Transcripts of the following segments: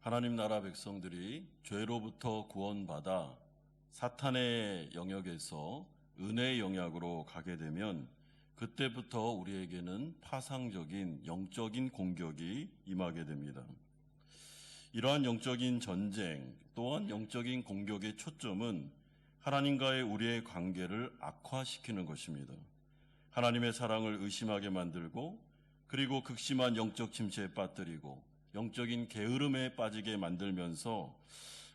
하나님 나라 백성들이 죄로부터 구원받아 사탄의 영역에서 은혜의 영역으로 가게 되면 그때부터 우리에게는 파상적인 영적인 공격이 임하게 됩니다. 이러한 영적인 전쟁 또한 영적인 공격의 초점은 하나님과의 우리의 관계를 악화시키는 것입니다. 하나님의 사랑을 의심하게 만들고 그리고 극심한 영적 침체에 빠뜨리고 영적인 게으름에 빠지게 만들면서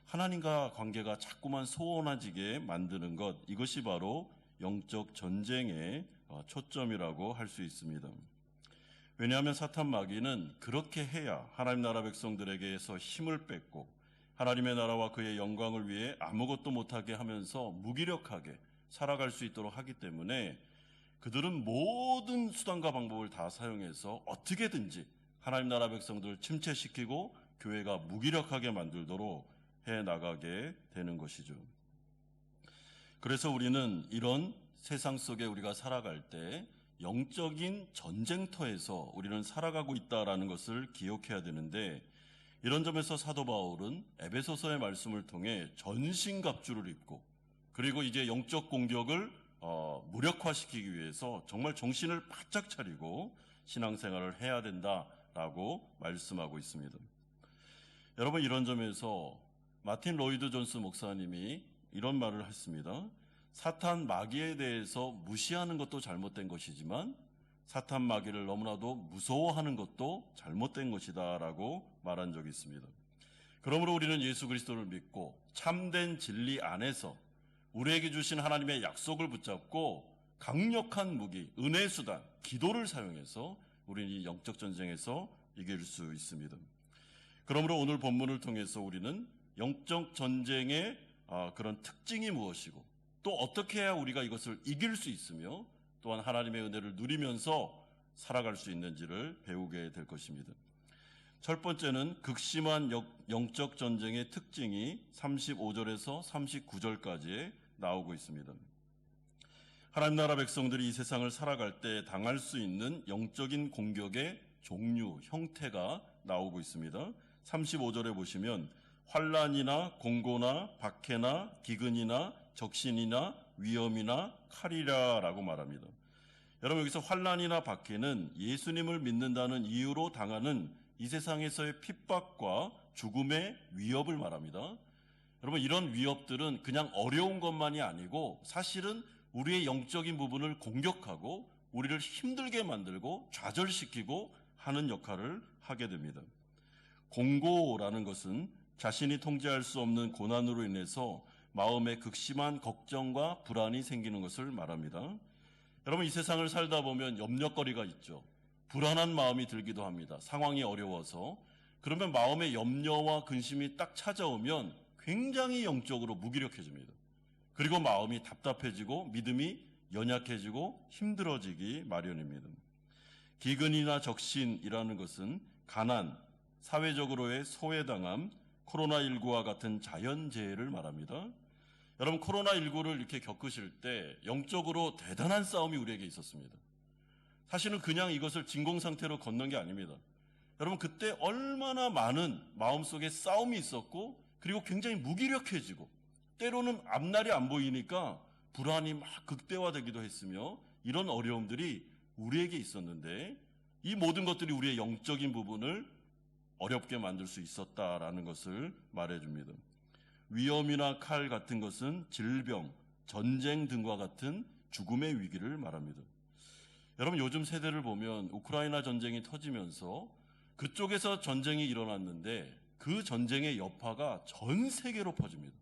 하나님과 관계가 자꾸만 소원해지게 만드는 것, 이것이 바로 영적 전쟁의 초점이라고 할 수 있습니다. 왜냐하면 사탄 마귀는 그렇게 해야 하나님 나라 백성들에게서 힘을 뺏고 하나님의 나라와 그의 영광을 위해 아무것도 못하게 하면서 무기력하게 살아갈 수 있도록 하기 때문에 그들은 모든 수단과 방법을 다 사용해서 어떻게든지 하나님 나라 백성들을 침체시키고 교회가 무기력하게 만들도록 해나가게 되는 것이죠. 그래서 우리는 이런 세상 속에 우리가 살아갈 때 영적인 전쟁터에서 우리는 살아가고 있다는 것을 기억해야 되는데, 이런 점에서 사도 바울은 에베소서의 말씀을 통해 전신갑주를 입고 그리고 이제 영적 공격을 무력화시키기 위해서 정말 정신을 바짝 차리고 신앙생활을 해야 된다라고 말씀하고 있습니다. 여러분, 이런 점에서 마틴 로이드 존스 목사님이 이런 말을 했습니다. 사탄 마귀에 대해서 무시하는 것도 잘못된 것이지만 사탄 마귀를 너무나도 무서워하는 것도 잘못된 것이다 라고 말한 적이 있습니다. 그러므로 우리는 예수 그리스도를 믿고 참된 진리 안에서 우리에게 주신 하나님의 약속을 붙잡고 강력한 무기, 은혜의 수단, 기도를 사용해서 우리는 이 영적 전쟁에서 이길 수 있습니다. 그러므로 오늘 본문을 통해서 우리는 영적 전쟁의 그런 특징이 무엇이고 또 어떻게 해야 우리가 이것을 이길 수 있으며 또한 하나님의 은혜를 누리면서 살아갈 수 있는지를 배우게 될 것입니다. 첫 번째는 극심한 영적 전쟁의 특징이 35절에서 39절까지에 나오고 있습니다. 하나님 나라 백성들이 이 세상을 살아갈 때 당할 수 있는 영적인 공격의 종류, 형태가 나오고 있습니다. 35절에 보시면 환난이나 공고나 박해나 기근이나 적신이나 위험이나 칼이라 라고 말합니다. 여러분, 여기서 환난이나 박해는 예수님을 믿는다는 이유로 당하는 이 세상에서의 핍박과 죽음의 위협을 말합니다. 여러분, 이런 위협들은 그냥 어려운 것만이 아니고 사실은 우리의 영적인 부분을 공격하고 우리를 힘들게 만들고 좌절시키고 하는 역할을 하게 됩니다. 공고라는 것은 자신이 통제할 수 없는 고난으로 인해서 마음에 극심한 걱정과 불안이 생기는 것을 말합니다. 여러분, 이 세상을 살다 보면 염려거리가 있죠. 불안한 마음이 들기도 합니다. 상황이 어려워서. 그러면 마음의 염려와 근심이 딱 찾아오면 굉장히 영적으로 무기력해집니다. 그리고 마음이 답답해지고 믿음이 연약해지고 힘들어지기 마련입니다. 기근이나 적신이라는 것은 가난, 사회적으로의 소외당함, 코로나19와 같은 자연재해를 말합니다. 여러분, 코로나19를 이렇게 겪으실 때 영적으로 대단한 싸움이 우리에게 있었습니다. 사실은 그냥 이것을 진공상태로 건넌 게 아닙니다. 여러분, 그때 얼마나 많은 마음속에 싸움이 있었고 그리고 굉장히 무기력해지고 때로는 앞날이 안 보이니까 불안이 막 극대화되기도 했으며 이런 어려움들이 우리에게 있었는데 이 모든 것들이 우리의 영적인 부분을 어렵게 만들 수 있었다라는 것을 말해줍니다. 위험이나 칼 같은 것은 질병, 전쟁 등과 같은 죽음의 위기를 말합니다. 여러분, 요즘 세대를 보면 우크라이나 전쟁이 터지면서 그쪽에서 전쟁이 일어났는데 그 전쟁의 여파가 전 세계로 퍼집니다.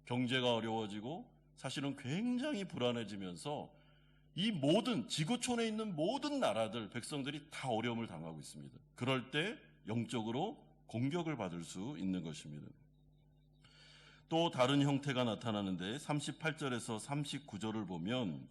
경제가 어려워지고 사실은 굉장히 불안해지면서 이 모든 지구촌에 있는 모든 나라들, 백성들이 다 어려움을 당하고 있습니다. 그럴 때 영적으로 공격을 받을 수 있는 것입니다. 또 다른 형태가 나타나는데 38절에서 39절을 보면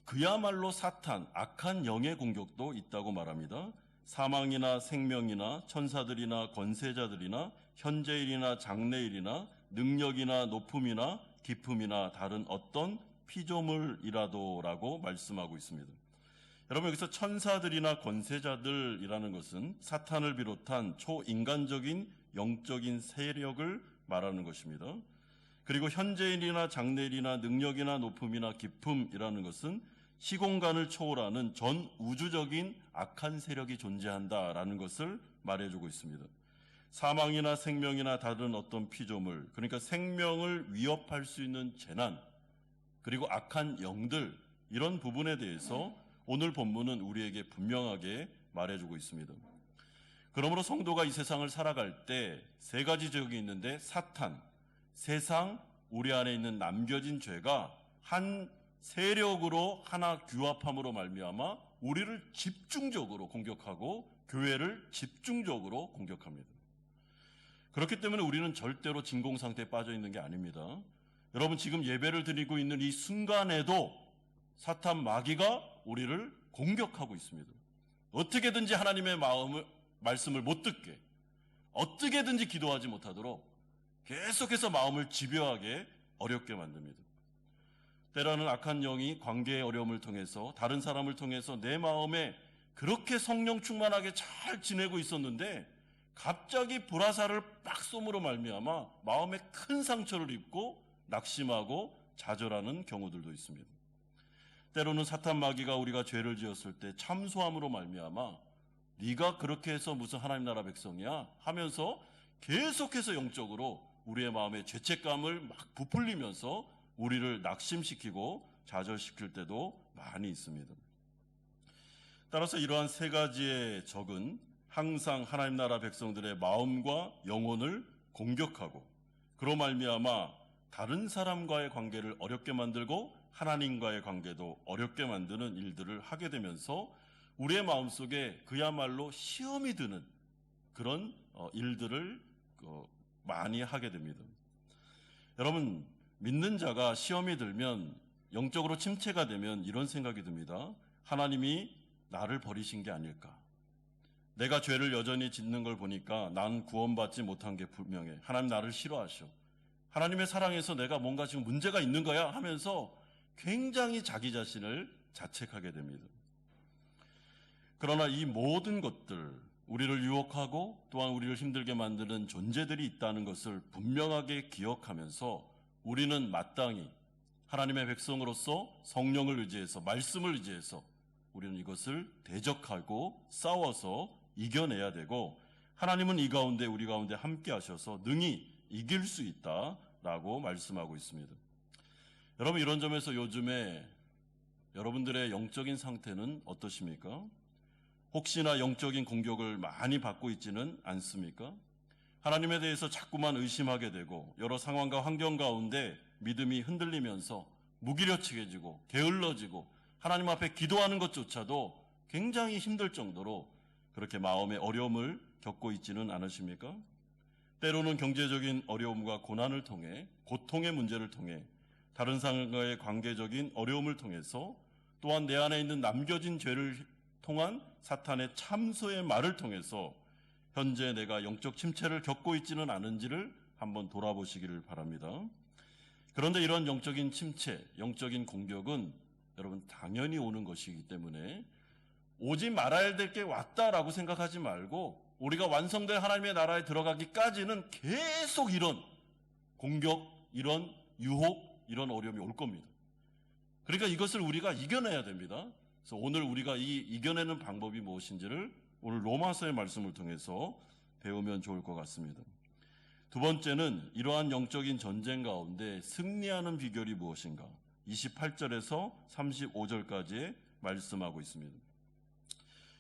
그야말로 사탄, 악한 영의 공격도 있다고 말합니다. 사망이나 생명이나 천사들이나 권세자들이나 현재일이나 장래일이나 능력이나 높음이나 깊음이나 다른 어떤 피조물이라도라고 말씀하고 있습니다. 여러분, 여기서 천사들이나 권세자들이라는 것은 사탄을 비롯한 초인간적인 영적인 세력을 말하는 것입니다. 그리고 현재일이나 장래일이나 능력이나 높음이나 기품이라는 것은 시공간을 초월하는 전 우주적인 악한 세력이 존재한다라는 것을 말해주고 있습니다. 사망이나 생명이나 다른 어떤 피조물, 그러니까 생명을 위협할 수 있는 재난, 그리고 악한 영들, 이런 부분에 대해서 오늘 본문은 우리에게 분명하게 말해주고 있습니다. 그러므로 성도가 이 세상을 살아갈 때 세 가지 적이 있는데, 사탄, 세상, 우리 안에 있는 남겨진 죄가 한 세력으로 하나 규합함으로 말미암아 우리를 집중적으로 공격하고 교회를 집중적으로 공격합니다. 그렇기 때문에 우리는 절대로 진공 상태에 빠져 있는 게 아닙니다. 여러분, 지금 예배를 드리고 있는 이 순간에도 사탄 마귀가 우리를 공격하고 있습니다. 어떻게든지 하나님의 말씀을 못 듣게, 어떻게든지 기도하지 못하도록 계속해서 마음을 집요하게 어렵게 만듭니다. 때로는 악한 영이 관계의 어려움을 통해서, 다른 사람을 통해서 내 마음에 그렇게 성령 충만하게 잘 지내고 있었는데 갑자기 불화살을 빡 쏘므로 말미암아 마음에 큰 상처를 입고 낙심하고 좌절하는 경우들도 있습니다. 때로는 사탄 마귀가 우리가 죄를 지었을 때 참소함으로 말미암아 네가 그렇게 해서 무슨 하나님 나라 백성이야 하면서 계속해서 영적으로 우리의 마음에 죄책감을 막 부풀리면서 우리를 낙심시키고 좌절시킬 때도 많이 있습니다. 따라서 이러한 세 가지의 적은 항상 하나님 나라 백성들의 마음과 영혼을 공격하고, 그로 말미암아 다른 사람과의 관계를 어렵게 만들고 하나님과의 관계도 어렵게 만드는 일들을 하게 되면서 우리의 마음속에 그야말로 시험이 드는 그런 일들을 많이 하게 됩니다. 여러분, 믿는 자가 시험이 들면, 영적으로 침체가 되면 이런 생각이 듭니다. 하나님이 나를 버리신 게 아닐까? 내가 죄를 여전히 짓는 걸 보니까 난 구원받지 못한 게 분명해. 하나님 나를 싫어하셔. 하나님의 사랑에서 내가 뭔가 지금 문제가 있는 거야 하면서 굉장히 자기 자신을 자책하게 됩니다. 그러나 이 모든 것들, 우리를 유혹하고 또한 우리를 힘들게 만드는 존재들이 있다는 것을 분명하게 기억하면서 우리는 마땅히 하나님의 백성으로서 성령을 의지해서, 말씀을 의지해서 우리는 이것을 대적하고 싸워서 이겨내야 되고, 하나님은 이 가운데 우리 가운데 함께 하셔서 능히 이길 수 있다라고 말씀하고 있습니다. 여러분, 이런 점에서 요즘에 여러분들의 영적인 상태는 어떠십니까? 혹시나 영적인 공격을 많이 받고 있지는 않습니까? 하나님에 대해서 자꾸만 의심하게 되고 여러 상황과 환경 가운데 믿음이 흔들리면서 무기력해지고 게을러지고 하나님 앞에 기도하는 것조차도 굉장히 힘들 정도로 그렇게 마음의 어려움을 겪고 있지는 않으십니까? 때로는 경제적인 어려움과 고난을 통해, 고통의 문제를 통해, 다른 사람과의 관계적인 어려움을 통해서, 또한 내 안에 있는 남겨진 죄를 통한 사탄의 참소의 말을 통해서 현재 내가 영적 침체를 겪고 있지는 않은지를 한번 돌아보시기를 바랍니다. 그런데 이런 영적인 침체, 영적인 공격은 여러분 당연히 오는 것이기 때문에 오지 말아야 될 게 왔다라고 생각하지 말고 우리가 완성된 하나님의 나라에 들어가기까지는 계속 이런 공격, 이런 유혹, 이런 어려움이 올 겁니다. 그러니까 이것을 우리가 이겨내야 됩니다. 그래서 오늘 우리가 이 이겨내는 방법이 무엇인지를 오늘 로마서의 말씀을 통해서 배우면 좋을 것 같습니다. 두 번째는 이러한 영적인 전쟁 가운데 승리하는 비결이 무엇인가? 28절에서 35절까지 말씀하고 있습니다.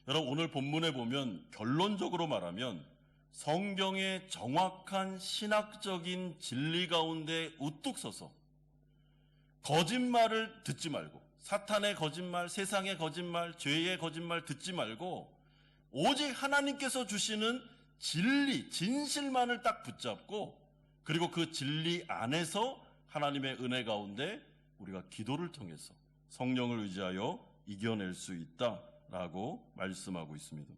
여러분, 오늘 본문에 보면 결론적으로 말하면 성경의 정확한 신학적인 진리 가운데 우뚝 서서 거짓말을 듣지 말고, 사탄의 거짓말, 세상의 거짓말, 죄의 거짓말 듣지 말고 오직 하나님께서 주시는 진리, 진실만을 딱 붙잡고, 그리고 그 진리 안에서 하나님의 은혜 가운데 우리가 기도를 통해서 성령을 의지하여 이겨낼 수 있다라고 말씀하고 있습니다.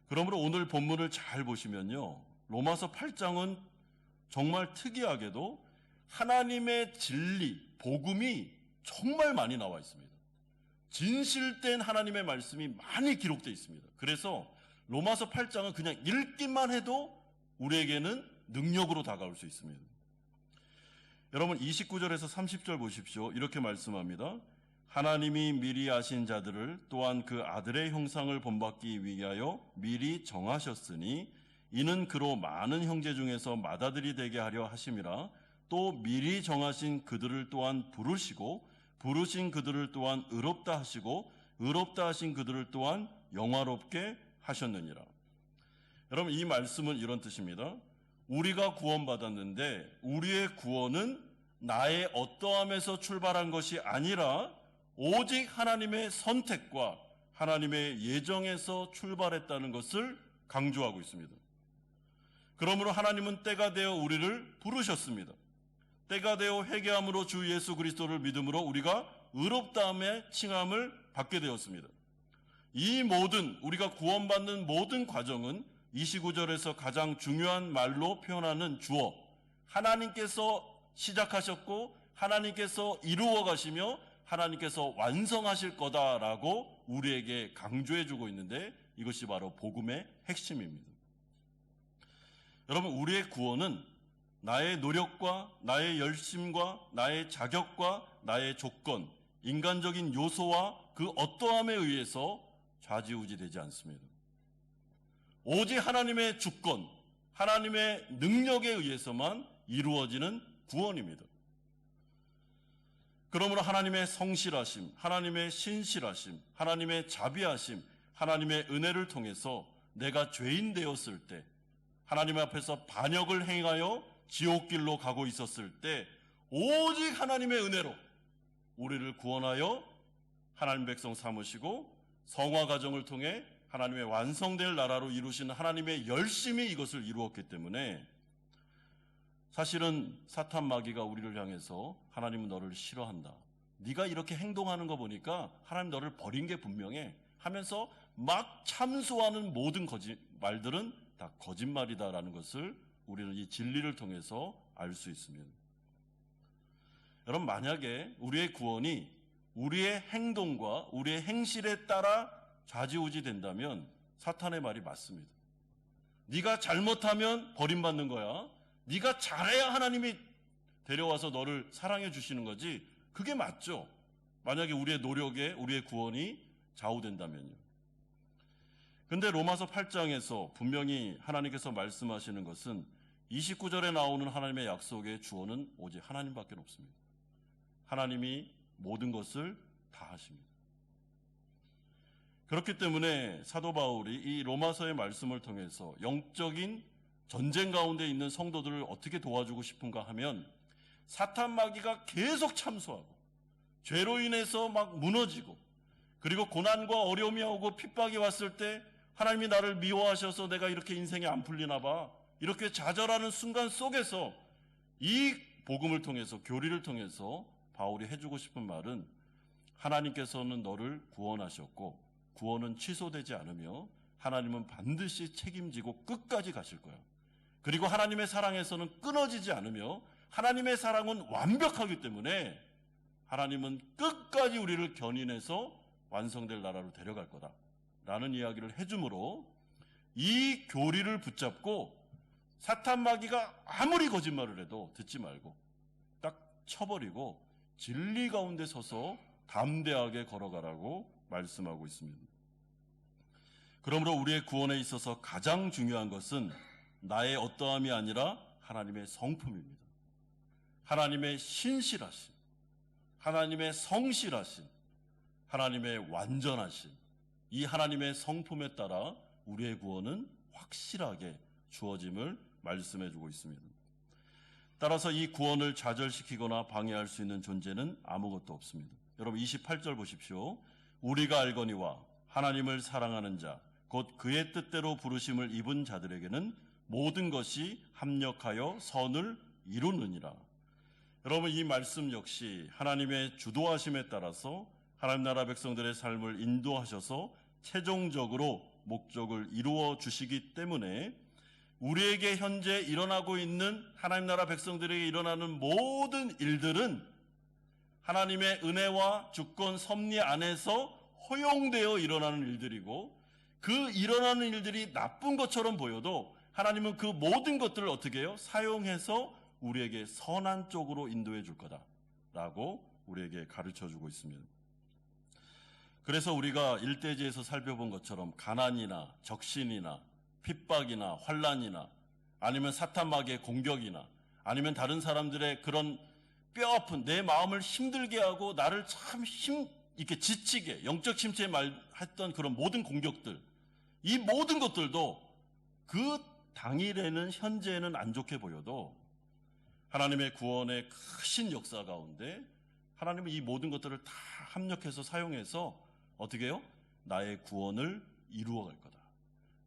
그러므로 오늘 본문을 잘 보시면요, 로마서 8장은 정말 특이하게도 하나님의 진리, 복음이 정말 많이 나와 있습니다. 진실된 하나님의 말씀이 많이 기록되어 있습니다. 그래서 로마서 8장은 그냥 읽기만 해도 우리에게는 능력으로 다가올 수 있습니다. 여러분 29절에서 30절 보십시오. 이렇게 말씀합니다. 하나님이 미리 아신 자들을 또한 그 아들의 형상을 본받기 위하여 미리 정하셨으니 이는 그로 많은 형제 중에서 맏아들이 되게 하려 하심이라. 또 미리 정하신 그들을 또한 부르시고 부르신 그들을 또한 의롭다 하시고 의롭다 하신 그들을 또한 영화롭게 하셨느니라. 여러분 이 말씀은 이런 뜻입니다. 우리가 구원받았는데 우리의 구원은 나의 어떠함에서 출발한 것이 아니라 오직 하나님의 선택과 하나님의 예정에서 출발했다는 것을 강조하고 있습니다. 그러므로 하나님은 때가 되어 우리를 부르셨습니다. 때가 되어 회개함으로 주 예수 그리스도를 믿음으로 우리가 의롭다함의 칭함을 받게 되었습니다. 이 모든 우리가 구원받는 모든 과정은 29절에서 가장 중요한 말로 표현하는 주어 하나님께서 시작하셨고 하나님께서 이루어 가시며 하나님께서 완성하실 거다라고 우리에게 강조해주고 있는데 이것이 바로 복음의 핵심입니다. 여러분 우리의 구원은 나의 노력과 나의 열심과 나의 자격과 나의 조건, 인간적인 요소와 그 어떠함에 의해서 좌지우지되지 않습니다. 오직 하나님의 주권, 하나님의 능력에 의해서만 이루어지는 구원입니다. 그러므로 하나님의 성실하심, 하나님의 신실하심, 하나님의 자비하심, 하나님의 은혜를 통해서 내가 죄인 되었을 때 하나님 앞에서 반역을 행하여 지옥길로 가고 있었을 때 오직 하나님의 은혜로 우리를 구원하여 하나님 백성 삼으시고 성화 과정을 통해 하나님의 완성될 나라로 이루신 하나님의 열심이 이것을 이루었기 때문에 사실은 사탄 마귀가 우리를 향해서 하나님은 너를 싫어한다. 네가 이렇게 행동하는 거 보니까 하나님 너를 버린 게 분명해 하면서 막 참소하는 모든 말들은 다 거짓말이다라는 것을 우리는 이 진리를 통해서 알 수 있습니다. 여러분 만약에 우리의 구원이 우리의 행동과 우리의 행실에 따라 좌지우지 된다면 사탄의 말이 맞습니다. 네가 잘못하면 버림받는 거야. 네가 잘해야 하나님이 데려와서 너를 사랑해 주시는 거지. 그게 맞죠. 만약에 우리의 노력에 우리의 구원이 좌우된다면요. 근데 로마서 8장에서 분명히 하나님께서 말씀하시는 것은 29절에 나오는 하나님의 약속의 주어는 오직 하나님밖에 없습니다. 하나님이 모든 것을 다 하십니다. 그렇기 때문에 사도 바울이 이 로마서의 말씀을 통해서 영적인 전쟁 가운데 있는 성도들을 어떻게 도와주고 싶은가 하면 사탄 마귀가 계속 참소하고 죄로 인해서 막 무너지고 그리고 고난과 어려움이 오고 핍박이 왔을 때 하나님이 나를 미워하셔서 내가 이렇게 인생이 안 풀리나 봐 이렇게 좌절하는 순간 속에서 이 복음을 통해서 교리를 통해서 바울이 해주고 싶은 말은 하나님께서는 너를 구원하셨고 구원은 취소되지 않으며 하나님은 반드시 책임지고 끝까지 가실 거야. 그리고 하나님의 사랑에서는 끊어지지 않으며 하나님의 사랑은 완벽하기 때문에 하나님은 끝까지 우리를 견인해서 완성될 나라로 데려갈 거다 라는 이야기를 해주므로 이 교리를 붙잡고 사탄 마귀가 아무리 거짓말을 해도 듣지 말고 딱 쳐버리고 진리 가운데 서서 담대하게 걸어가라고 말씀하고 있습니다. 그러므로 우리의 구원에 있어서 가장 중요한 것은 나의 어떠함이 아니라 하나님의 성품입니다. 하나님의 신실하심, 하나님의 성실하심, 하나님의 완전하심, 이 하나님의 성품에 따라 우리의 구원은 확실하게 주어짐을 말씀해주고 있습니다. 따라서 이 구원을 좌절시키거나 방해할 수 있는 존재는 아무것도 없습니다. 여러분 28절 보십시오. 우리가 알거니와 하나님을 사랑하는 자, 곧 그의 뜻대로 부르심을 입은 자들에게는 모든 것이 합력하여 선을 이루느니라. 여러분 이 말씀 역시 하나님의 주도하심에 따라서 하나님 나라 백성들의 삶을 인도하셔서 최종적으로 목적을 이루어 주시기 때문에 우리에게 현재 일어나고 있는 하나님 나라 백성들에게 일어나는 모든 일들은 하나님의 은혜와 주권 섭리 안에서 허용되어 일어나는 일들이고 그 일어나는 일들이 나쁜 것처럼 보여도 하나님은 그 모든 것들을 어떻게 해요? 사용해서 우리에게 선한 쪽으로 인도해 줄 거다라고 우리에게 가르쳐 주고 있습니다. 그래서 우리가 일대지에서 살펴본 것처럼 가난이나 적신이나 핍박이나 환난이나 아니면 사탄 마귀의 공격이나 아니면 다른 사람들의 그런 뼈아픈 내 마음을 힘들게 하고 나를 참 이렇게 지치게 영적 침체에 말했던 그런 모든 공격들, 이 모든 것들도 그 당일에는 현재에는 안 좋게 보여도 하나님의 구원의 크신 역사 가운데 하나님은 이 모든 것들을 다 합력해서 사용해서 어떻게 해요? 나의 구원을 이루어갈 거다.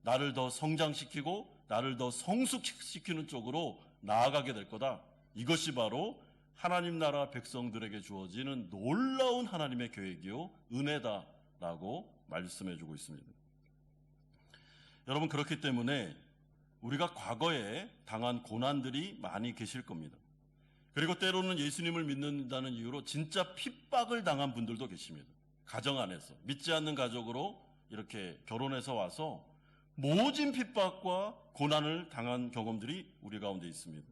나를 더 성장시키고 나를 더 성숙시키는 쪽으로 나아가게 될 거다. 이것이 바로 하나님 나라 백성들에게 주어지는 놀라운 하나님의 계획이요 은혜다라고 말씀해주고 있습니다. 여러분, 그렇기 때문에 우리가 과거에 당한 고난들이 많이 계실 겁니다. 그리고 때로는 예수님을 믿는다는 이유로 진짜 핍박을 당한 분들도 계십니다. 가정 안에서 믿지 않는 가족으로 이렇게 결혼해서 와서 모진 핍박과 고난을 당한 경험들이 우리 가운데 있습니다.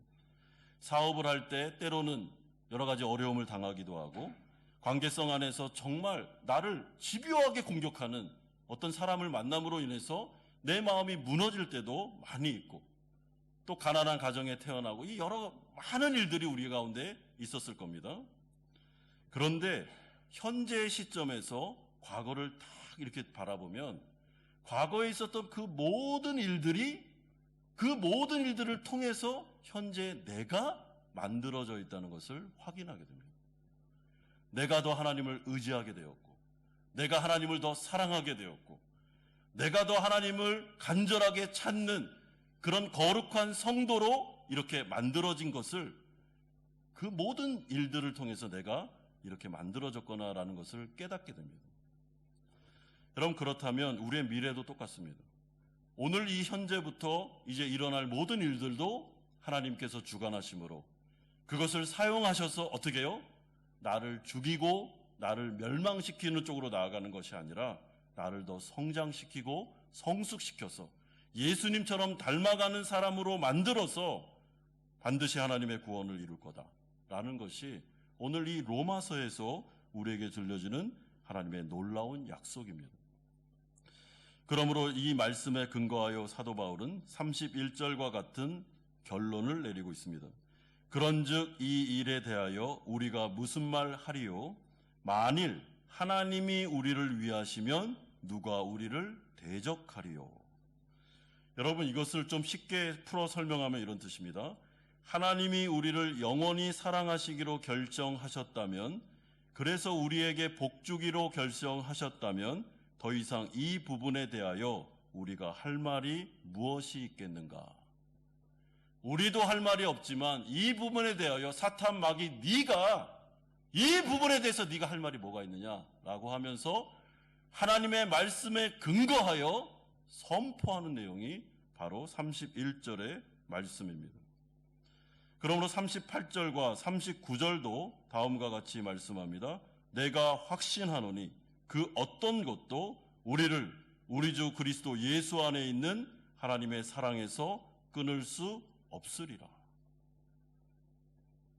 사업을 할 때 때로는 여러 가지 어려움을 당하기도 하고 관계성 안에서 정말 나를 집요하게 공격하는 어떤 사람을 만남으로 인해서 내 마음이 무너질 때도 많이 있고 또 가난한 가정에 태어나고 이 여러 많은 일들이 우리 가운데 있었을 겁니다. 그런데 현재의 시점에서 과거를 딱 이렇게 바라보면 과거에 있었던 그 모든 일들이 그 모든 일들을 통해서 현재 내가 만들어져 있다는 것을 확인하게 됩니다. 내가 더 하나님을 의지하게 되었고 내가 하나님을 더 사랑하게 되었고 내가 더 하나님을 간절하게 찾는 그런 거룩한 성도로 이렇게 만들어진 것을 그 모든 일들을 통해서 내가 이렇게 만들어졌구나라는 것을 깨닫게 됩니다. 여러분, 그렇다면 우리의 미래도 똑같습니다. 오늘 이 현재부터 이제 일어날 모든 일들도 하나님께서 주관하심으로 그것을 사용하셔서 어떻게 해요? 나를 죽이고 나를 멸망시키는 쪽으로 나아가는 것이 아니라 나를 더 성장시키고 성숙시켜서 예수님처럼 닮아가는 사람으로 만들어서 반드시 하나님의 구원을 이룰 거다라는 것이 오늘 이 로마서에서 우리에게 들려지는 하나님의 놀라운 약속입니다. 그러므로 이 말씀에 근거하여 사도 바울은 31절과 같은 결론을 내리고 있습니다. 그런즉 이 일에 대하여 우리가 무슨 말 하리요? 만일 하나님이 우리를 위하시면 누가 우리를 대적하리요? 여러분, 이것을 좀 쉽게 풀어 설명하면 이런 뜻입니다. 하나님이 우리를 영원히 사랑하시기로 결정하셨다면, 그래서 우리에게 복주기로 결정하셨다면 더 이상 이 부분에 대하여 우리가 할 말이 무엇이 있겠는가? 우리도 할 말이 없지만 이 부분에 대하여 사탄 마귀 네가 이 부분에 대해서 네가 할 말이 뭐가 있느냐라고 하면서 하나님의 말씀에 근거하여 선포하는 내용이 바로 31절의 말씀입니다. 그러므로 38절과 39절도 다음과 같이 말씀합니다. 내가 확신하노니 그 어떤 것도 우리를 우리 주 그리스도 예수 안에 있는 하나님의 사랑에서 끊을 수 없으리라.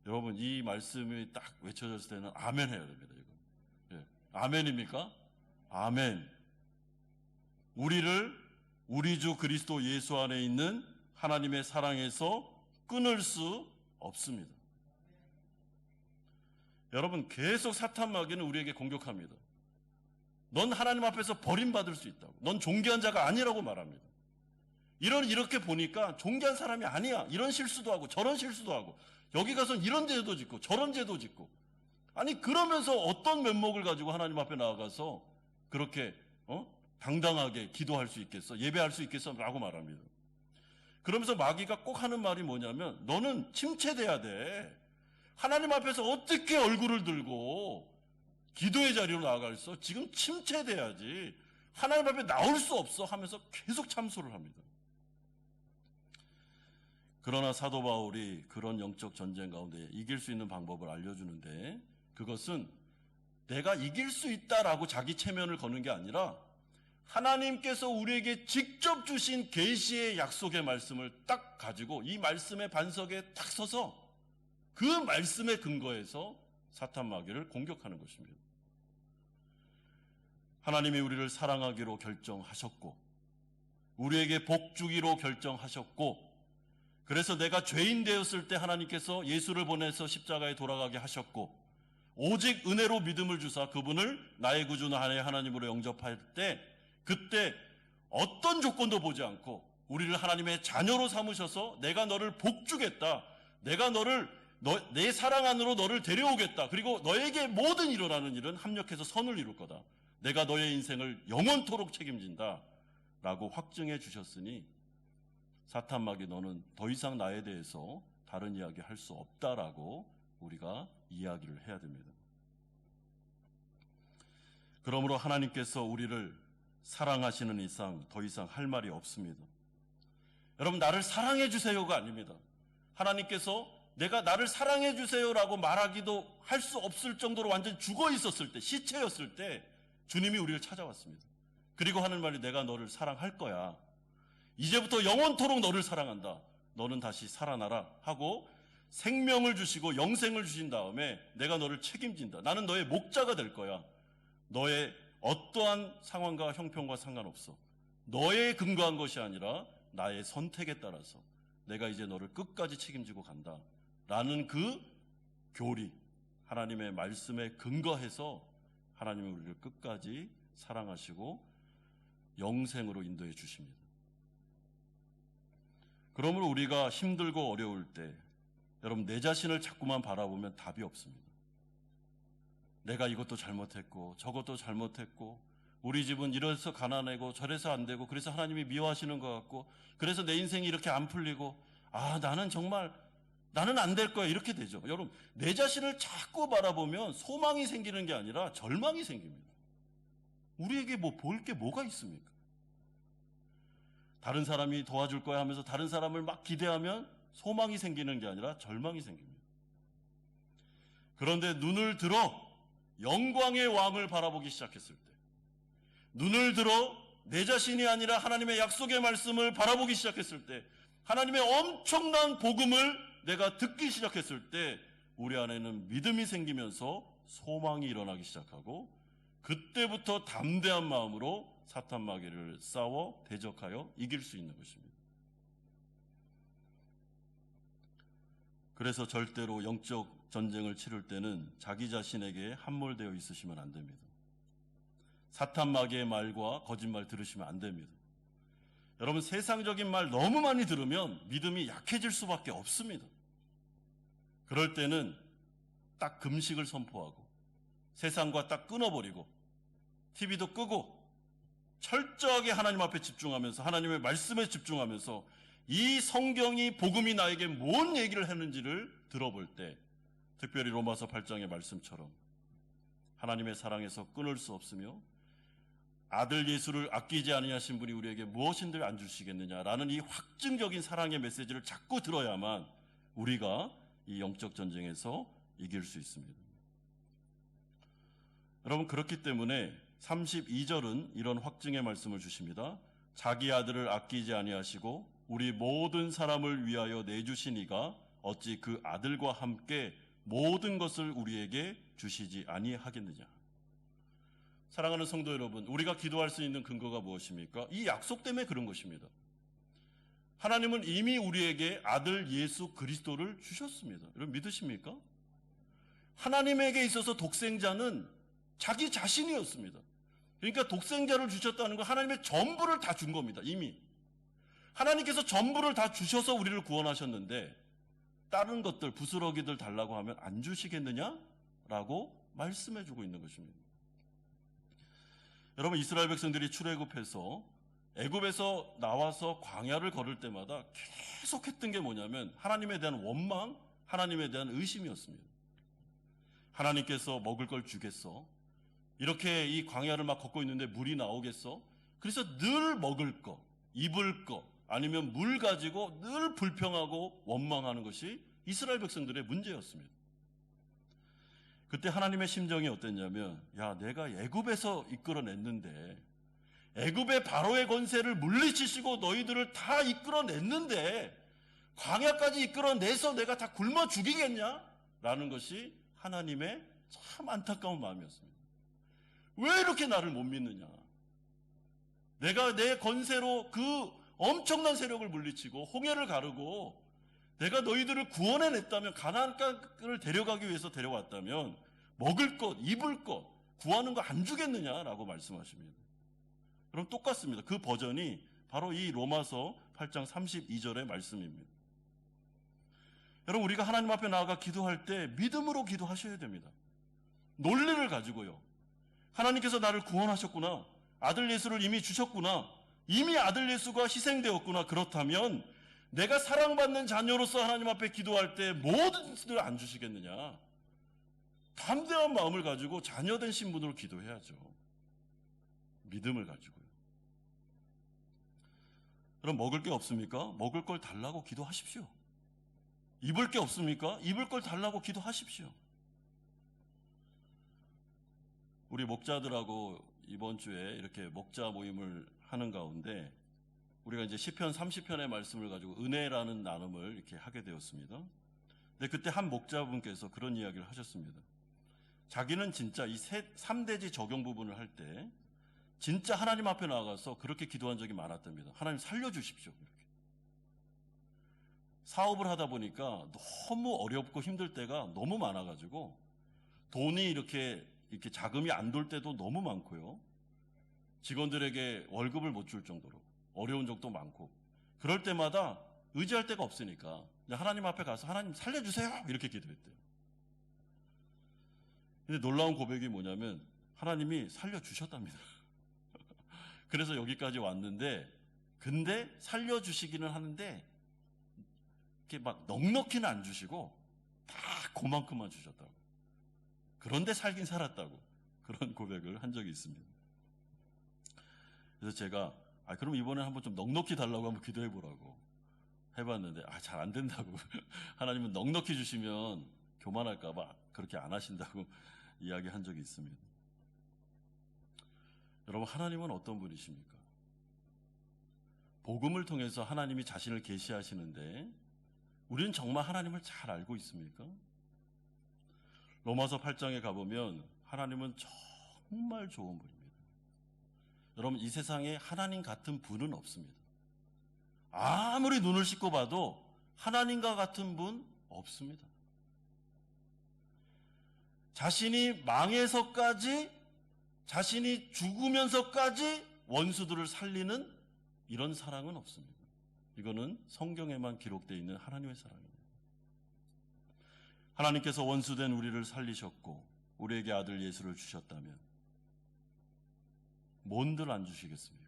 여러분, 이 말씀이 딱 외쳐졌을 때는 아멘 해야 됩니다. 이거. 예. 아멘입니까? 아멘. 우리를 우리 주 그리스도 예수 안에 있는 하나님의 사랑에서 끊을 수 없습니다. 여러분, 계속 사탄 마귀는 우리에게 공격합니다. 넌 하나님 앞에서 버림받을 수 있다고. 넌 존귀한 자가 아니라고 말합니다. 이렇게 보니까 존귀한 사람이 아니야. 이런 실수도 하고 저런 실수도 하고 여기 가서는 이런 죄도 짓고 저런 죄도 짓고. 아니, 그러면서 어떤 면목을 가지고 하나님 앞에 나아가서 그렇게 당당하게 기도할 수 있겠어? 예배할 수 있겠어? 라고 말합니다. 그러면서 마귀가 꼭 하는 말이 뭐냐면 너는 침체돼야 돼. 하나님 앞에서 어떻게 얼굴을 들고 기도의 자리로 나아갈 수 있어? 지금 침체돼야지. 하나님 앞에 나올 수 없어 하면서 계속 참소를 합니다. 그러나 사도 바울이 그런 영적 전쟁 가운데 이길 수 있는 방법을 알려주는데 그것은 내가 이길 수 있다라고 자기 체면을 거는 게 아니라 하나님께서 우리에게 직접 주신 계시의 약속의 말씀을 딱 가지고 이 말씀의 반석에 딱 서서 그 말씀에 근거해서 사탄 마귀를 공격하는 것입니다. 하나님이 우리를 사랑하기로 결정하셨고 우리에게 복 주기로 결정하셨고 그래서 내가 죄인 되었을 때 하나님께서 예수를 보내서 십자가에 돌아가게 하셨고 오직 은혜로 믿음을 주사 그분을 나의 구주 나의 하나님으로 영접할 때 그때 어떤 조건도 보지 않고 우리를 하나님의 자녀로 삼으셔서 내가 너를 복주겠다. 내가 내 사랑 안으로 너를 데려오겠다. 그리고 너에게 모든 일어나는 일은 합력해서 선을 이룰 거다. 내가 너의 인생을 영원토록 책임진다. 라고 확증해 주셨으니 사탄 마귀 너는 더 이상 나에 대해서 다른 이야기 할 수 없다라고 우리가 이야기를 해야 됩니다. 그러므로 하나님께서 우리를 사랑하시는 이상 더 이상 할 말이 없습니다. 여러분 나를 사랑해 주세요가 아닙니다. 하나님께서 내가 나를 사랑해 주세요라고 말하기도 할 수 없을 정도로 완전 죽어 있었을 때 시체였을 때 주님이 우리를 찾아왔습니다. 그리고 하는 말이 내가 너를 사랑할 거야. 이제부터 영원토록 너를 사랑한다. 너는 다시 살아나라 하고 생명을 주시고 영생을 주신 다음에 내가 너를 책임진다. 나는 너의 목자가 될 거야. 너의 어떠한 상황과 형편과 상관없어. 너의 근거한 것이 아니라 나의 선택에 따라서 내가 이제 너를 끝까지 책임지고 간다. 라는 그 교리, 하나님의 말씀에 근거해서 하나님은 우리를 끝까지 사랑하시고 영생으로 인도해 주십니다. 그러므로 우리가 힘들고 어려울 때 여러분 내 자신을 자꾸만 바라보면 답이 없습니다. 내가 이것도 잘못했고 저것도 잘못했고 우리 집은 이래서 가난하고 저래서 안 되고 그래서 하나님이 미워하시는 것 같고 그래서 내 인생이 이렇게 안 풀리고 나는 안 될 거야 이렇게 되죠. 여러분 내 자신을 자꾸 바라보면 소망이 생기는 게 아니라 절망이 생깁니다. 우리에게 볼 게 뭐가 있습니까? 다른 사람이 도와줄 거야 하면서 다른 사람을 막 기대하면 소망이 생기는 게 아니라 절망이 생깁니다. 그런데 눈을 들어 영광의 왕을 바라보기 시작했을 때 눈을 들어 내 자신이 아니라 하나님의 약속의 말씀을 바라보기 시작했을 때 하나님의 엄청난 복음을 내가 듣기 시작했을 때 우리 안에는 믿음이 생기면서 소망이 일어나기 시작하고 그때부터 담대한 마음으로 사탄 마귀를 싸워 대적하여 이길 수 있는 것입니다. 그래서 절대로 영적 전쟁을 치를 때는 자기 자신에게 함몰되어 있으시면 안 됩니다. 사탄 마귀의 말과 거짓말 들으시면 안 됩니다. 여러분 세상적인 말 너무 많이 들으면 믿음이 약해질 수밖에 없습니다. 그럴 때는 딱 금식을 선포하고 세상과 딱 끊어버리고 TV도 끄고 철저하게 하나님 앞에 집중하면서 하나님의 말씀에 집중하면서 이 성경이 복음이 나에게 뭔 얘기를 했는지를 들어볼 때 특별히 로마서 8장의 말씀처럼 하나님의 사랑에서 끊을 수 없으며 아들 예수를 아끼지 아니하신 분이 우리에게 무엇인들 안 주시겠느냐라는 이 확증적인 사랑의 메시지를 자꾸 들어야만 우리가 이 영적 전쟁에서 이길 수 있습니다. 여러분 그렇기 때문에 32절은 이런 확증의 말씀을 주십니다. 자기 아들을 아끼지 아니하시고 우리 모든 사람을 위하여 내주신 이가 어찌 그 아들과 함께 모든 것을 우리에게 주시지 아니하겠느냐. 사랑하는 성도 여러분, 우리가 기도할 수 있는 근거가 무엇입니까? 이 약속 때문에 그런 것입니다. 하나님은 이미 우리에게 아들 예수 그리스도를 주셨습니다. 여러분 믿으십니까? 하나님에게 있어서 독생자는 자기 자신이었습니다. 그러니까 독생자를 주셨다는 건 하나님의 전부를 다 준 겁니다. 이미 하나님께서 전부를 다 주셔서 우리를 구원하셨는데 다른 것들 부스러기들 달라고 하면 안 주시겠느냐라고 말씀해주고 있는 것입니다. 여러분 이스라엘 백성들이 출애굽해서 애굽에서 나와서 광야를 걸을 때마다 계속 했던 게 뭐냐면 하나님에 대한 원망, 하나님에 대한 의심이었습니다. 하나님께서 먹을 걸 주겠어? 이렇게 이 광야를 막 걷고 있는데 물이 나오겠어? 그래서 늘 먹을 거, 입을 거, 아니면 물 가지고 늘 불평하고 원망하는 것이 이스라엘 백성들의 문제였습니다. 그때 하나님의 심정이 어땠냐면 야 내가 애굽에서 이끌어냈는데 애굽의 바로의 권세를 물리치시고 너희들을 다 이끌어냈는데 광야까지 이끌어내서 내가 다 굶어 죽이겠냐? 라는 것이 하나님의 참 안타까운 마음이었습니다. 왜 이렇게 나를 못 믿느냐? 내가 내 권세로 그 엄청난 세력을 물리치고 홍해를 가르고 내가 너희들을 구원해냈다면, 가나안 땅을 데려가기 위해서 데려왔다면 먹을 것, 입을 것, 구하는 거 안 주겠느냐라고 말씀하십니다. 그럼 똑같습니다. 그 버전이 바로 이 로마서 8장 32절의 말씀입니다. 여러분, 우리가 하나님 앞에 나아가 기도할 때 믿음으로 기도하셔야 됩니다. 논리를 가지고요. 하나님께서 나를 구원하셨구나. 아들 예수를 이미 주셨구나. 이미 아들 예수가 희생되었구나. 그렇다면 내가 사랑받는 자녀로서 하나님 앞에 기도할 때 모든 것을 안 주시겠느냐? 담대한 마음을 가지고 자녀된 신분으로 기도해야죠. 믿음을 가지고요. 그럼 먹을 게 없습니까? 먹을 걸 달라고 기도하십시오. 입을 게 없습니까? 입을 걸 달라고 기도하십시오. 우리 목자들하고 이번 주에 이렇게 목자 모임을 하는 가운데 우리가 이제 시편 30편의 말씀을 가지고 은혜라는 나눔을 이렇게 하게 되었습니다. 근데 그때 한 목자분께서 그런 이야기를 하셨습니다. 자기는 진짜 이 3대지 적용 부분을 할 때 진짜 하나님 앞에 나가서 그렇게 기도한 적이 많았답니다. 하나님 살려주십시오. 이렇게. 사업을 하다 보니까 너무 어렵고 힘들 때가 너무 많아가지고 돈이 이렇게 자금이 안 돌 때도 너무 많고요. 직원들에게 월급을 못 줄 정도로 어려운 적도 많고, 그럴 때마다 의지할 데가 없으니까 하나님 앞에 가서 하나님 살려주세요 이렇게 기도했대요. 근데 놀라운 고백이 뭐냐면 하나님이 살려주셨답니다. 그래서 여기까지 왔는데, 근데 살려주시기는 하는데 이렇게 막 넉넉히는 안 주시고 다 그만큼만 주셨다고. 그런데 살긴 살았다고 그런 고백을 한 적이 있습니다. 그래서 제가 그럼 이번에 한번 좀 넉넉히 달라고 한번 기도해 보라고 해봤는데 잘 안 된다고. 하나님은 넉넉히 주시면 교만할까 봐 그렇게 안 하신다고 이야기한 적이 있습니다. 여러분, 하나님은 어떤 분이십니까? 복음을 통해서 하나님이 자신을 계시하시는데 우리는 정말 하나님을 잘 알고 있습니까? 로마서 8장에 가보면 하나님은 정말 좋은 분입니다. 여러분, 이 세상에 하나님 같은 분은 없습니다. 아무리 눈을 씻고 봐도 하나님과 같은 분 없습니다. 자신이 망해서까지, 자신이 죽으면서까지 원수들을 살리는 이런 사랑은 없습니다. 이거는 성경에만 기록되어 있는 하나님의 사랑입니다. 하나님께서 원수된 우리를 살리셨고 우리에게 아들 예수를 주셨다면 뭔들 안 주시겠습니까?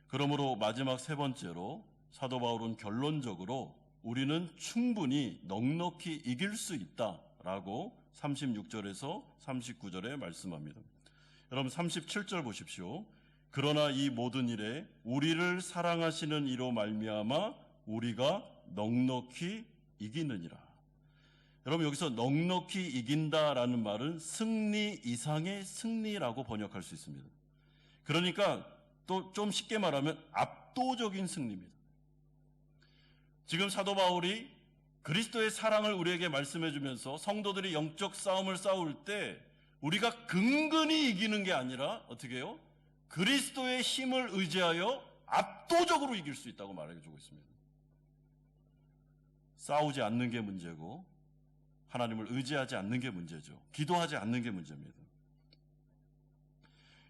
그러므로 마지막 세 번째로 사도 바울은 결론적으로 우리는 충분히 넉넉히 이길 수 있다라고 36절에서 39절에 말씀합니다. 여러분 37절 보십시오. 그러나 이 모든 일에 우리를 사랑하시는 이로 말미암아 우리가 넉넉히 이기느니라. 여러분, 여기서 넉넉히 이긴다라는 말은 승리 이상의 승리라고 번역할 수 있습니다. 그러니까 또 좀 쉽게 말하면 압도적인 승리입니다. 지금 사도 바울이 그리스도의 사랑을 우리에게 말씀해 주면서 성도들이 영적 싸움을 싸울 때 우리가 근근히 이기는 게 아니라 어떻게 해요? 그리스도의 힘을 의지하여 압도적으로 이길 수 있다고 말해주고 있습니다. 싸우지 않는 게 문제고 하나님을 의지하지 않는 게 문제죠. 기도하지 않는 게 문제입니다.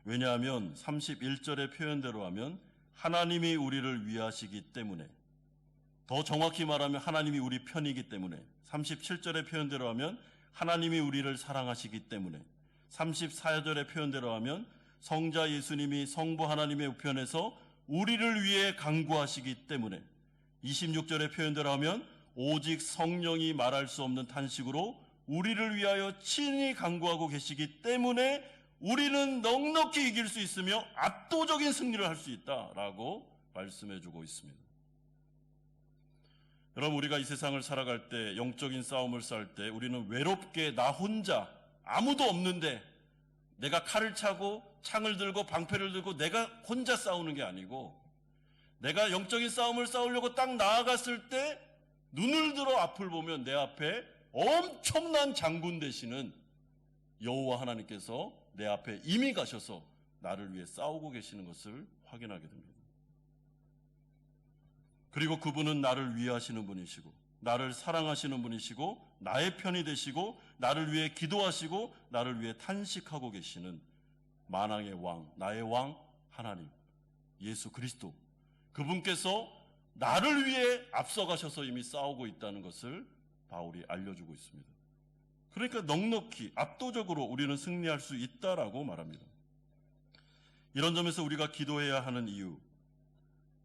왜냐하면 31절의 표현대로 하면 하나님이 우리를 위하시기 때문에, 더 정확히 말하면 하나님이 우리 편이기 때문에, 37절의 표현대로 하면 하나님이 우리를 사랑하시기 때문에, 34절의 표현대로 하면 성자 예수님이 성부 하나님의 우편에서 우리를 위해 간구하시기 때문에, 26절의 표현대로 하면 오직 성령이 말할 수 없는 탄식으로 우리를 위하여 친히 간구하고 계시기 때문에 우리는 넉넉히 이길 수 있으며 압도적인 승리를 할 수 있다라고 말씀해주고 있습니다. 여러분, 우리가 이 세상을 살아갈 때, 영적인 싸움을 싸울 때 우리는 외롭게 나 혼자 아무도 없는데 내가 칼을 차고 창을 들고 방패를 들고 내가 혼자 싸우는 게 아니고, 내가 영적인 싸움을 싸우려고 딱 나아갔을 때 눈을 들어 앞을 보면 내 앞에 엄청난 장군 되시는 여호와 하나님께서 내 앞에 이미 가셔서 나를 위해 싸우고 계시는 것을 확인하게 됩니다. 그리고 그분은 나를 위하시는 분이시고, 나를 사랑하시는 분이시고, 나의 편이 되시고, 나를 위해 기도하시고, 나를 위해 탄식하고 계시는 만왕의 왕, 나의 왕 하나님 예수 그리스도, 그분께서 나를 위해 앞서가셔서 이미 싸우고 있다는 것을 바울이 알려주고 있습니다. 그러니까 넉넉히 압도적으로 우리는 승리할 수 있다라고 말합니다. 이런 점에서 우리가 기도해야 하는 이유,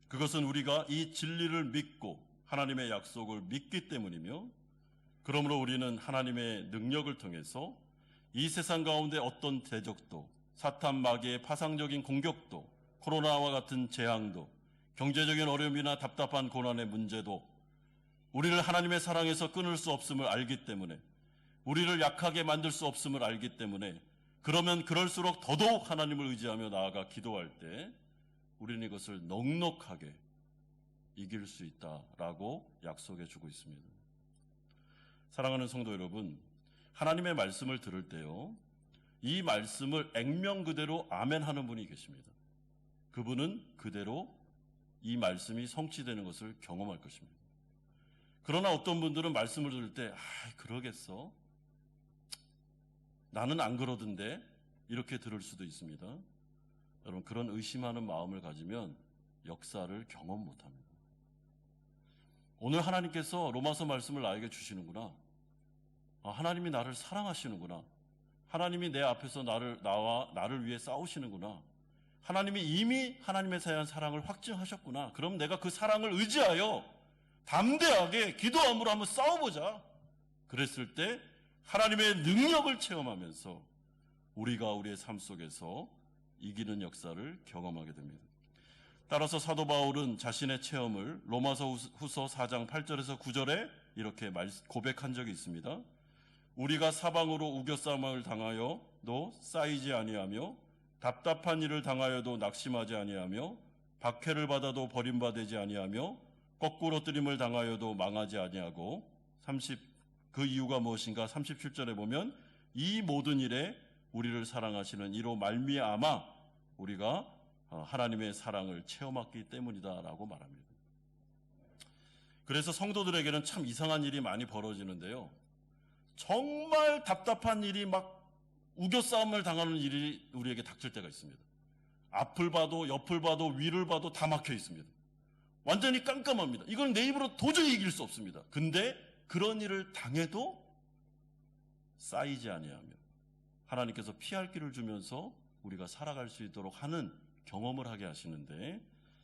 그것은 우리가 이 진리를 믿고 하나님의 약속을 믿기 때문이며, 그러므로 우리는 하나님의 능력을 통해서 이 세상 가운데 어떤 대적도, 사탄 마귀의 파상적인 공격도, 코로나와 같은 재앙도, 경제적인 어려움이나 답답한 고난의 문제도 우리를 하나님의 사랑에서 끊을 수 없음을 알기 때문에, 우리를 약하게 만들 수 없음을 알기 때문에, 그러면 그럴수록 더더욱 하나님을 의지하며 나아가 기도할 때 우리는 이것을 넉넉하게 이길 수 있다라고 약속해 주고 있습니다. 사랑하는 성도 여러분, 하나님의 말씀을 들을 때요, 이 말씀을 액면 그대로 아멘하는 분이 계십니다. 그분은 그대로 이 말씀이 성취되는 것을 경험할 것입니다. 그러나 어떤 분들은 말씀을 들을 때 그러겠어? 나는 안 그러던데? 이렇게 들을 수도 있습니다. 여러분, 그런 의심하는 마음을 가지면 역사를 경험 못합니다. 오늘 하나님께서 로마서 말씀을 나에게 주시는구나. 하나님이 나를 사랑하시는구나. 하나님이 내 앞에서 나를 위해 싸우시는구나. 하나님이 이미 하나님에 대한 사랑을 확증하셨구나. 그럼 내가 그 사랑을 의지하여 담대하게 기도함으로 한번 싸워보자. 그랬을 때 하나님의 능력을 체험하면서 우리가 우리의 삶 속에서 이기는 역사를 경험하게 됩니다. 따라서 사도 바울은 자신의 체험을 로마서 후서 4장 8절에서 9절에 이렇게 고백한 적이 있습니다. 우리가 사방으로 우겨싸움을 당하여도 쌓이지 아니하며, 답답한 일을 당하여도 낙심하지 아니하며, 박해를 받아도 버림받지 아니하며, 거꾸로 뜨림을 당하여도 망하지 아니하고, 그 이유가 무엇인가? 37절에 보면 이 모든 일에 우리를 사랑하시는 이로 말미암아 우리가 하나님의 사랑을 체험했기 때문이다라고 말합니다. 그래서 성도들에게는 참 이상한 일이 많이 벌어지는데요, 정말 답답한 일이 막 우겨싸움을 당하는 일이 우리에게 닥칠 때가 있습니다. 앞을 봐도 옆을 봐도 위를 봐도 다 막혀 있습니다. 완전히 깜깜합니다. 이건 내 입으로 도저히 이길 수 없습니다. 근데 그런 일을 당해도 쌓이지 아니하며 하나님께서 피할 길을 주면서 우리가 살아갈 수 있도록 하는 경험을 하게 하시는데,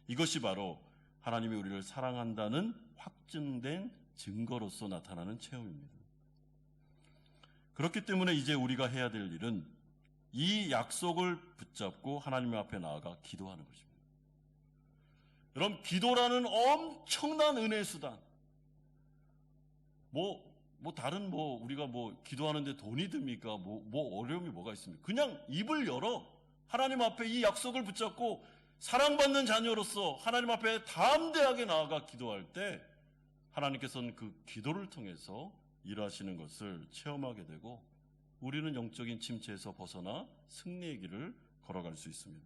이것이 바로 하나님이 우리를 사랑한다는 확증된 증거로서 나타나는 체험입니다. 그렇기 때문에 이제 우리가 해야 될 일은 이 약속을 붙잡고 하나님 앞에 나아가 기도하는 것입니다. 여러분, 기도라는 엄청난 은혜의 수단. 다른 우리가 기도하는데 돈이 듭니까? 어려움이 뭐가 있습니까? 그냥 입을 열어 하나님 앞에 이 약속을 붙잡고 사랑받는 자녀로서 하나님 앞에 담대하게 나아가 기도할 때 하나님께서는 그 기도를 통해서 일하시는 것을 체험하게 되고 우리는 영적인 침체에서 벗어나 승리의 길을 걸어갈 수 있습니다.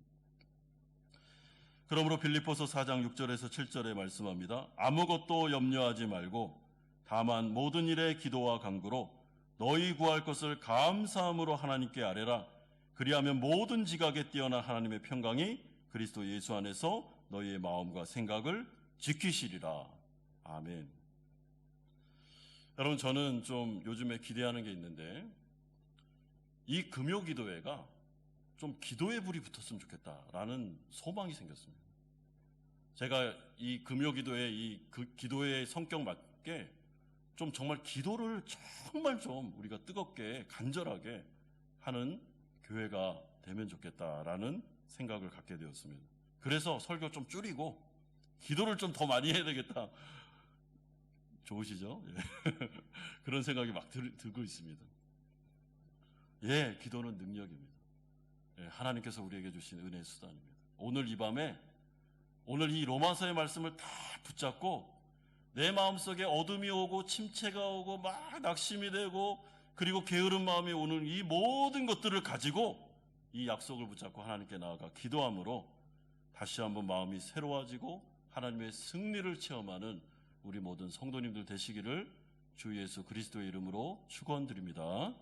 그러므로 빌립보서 4장 6절에서 7절에 말씀합니다. 아무것도 염려하지 말고 다만 모든 일에 기도와 간구로 너희 구할 것을 감사함으로 하나님께 아뢰라. 그리하면 모든 지각에 뛰어난 하나님의 평강이 그리스도 예수 안에서 너희의 마음과 생각을 지키시리라. 아멘. 여러분, 저는 좀 요즘에 기대하는 게 있는데, 이 금요 기도회가 좀 기도의 불이 붙었으면 좋겠다라는 소망이 생겼습니다. 제가 이 금요 기도회, 기도회의 성격 맞게 좀 정말 기도를 정말 좀 우리가 뜨겁게 간절하게 하는 교회가 되면 좋겠다라는 생각을 갖게 되었습니다. 그래서 설교 좀 줄이고 기도를 좀 더 많이 해야 되겠다. 좋으시죠? 그런 생각이 막 들고 있습니다. 기도는 능력입니다. 하나님께서 우리에게 주신 은혜의 수단입니다. 오늘 이 밤에 오늘 이 로마서의 말씀을 다 붙잡고 내 마음속에 어둠이 오고 침체가 오고 막 낙심이 되고 그리고 게으른 마음이 오는 이 모든 것들을 가지고 이 약속을 붙잡고 하나님께 나아가 기도함으로 다시 한번 마음이 새로워지고 하나님의 승리를 체험하는 우리 모든 성도님들 되시기를 주 예수 그리스도의 이름으로 축원드립니다.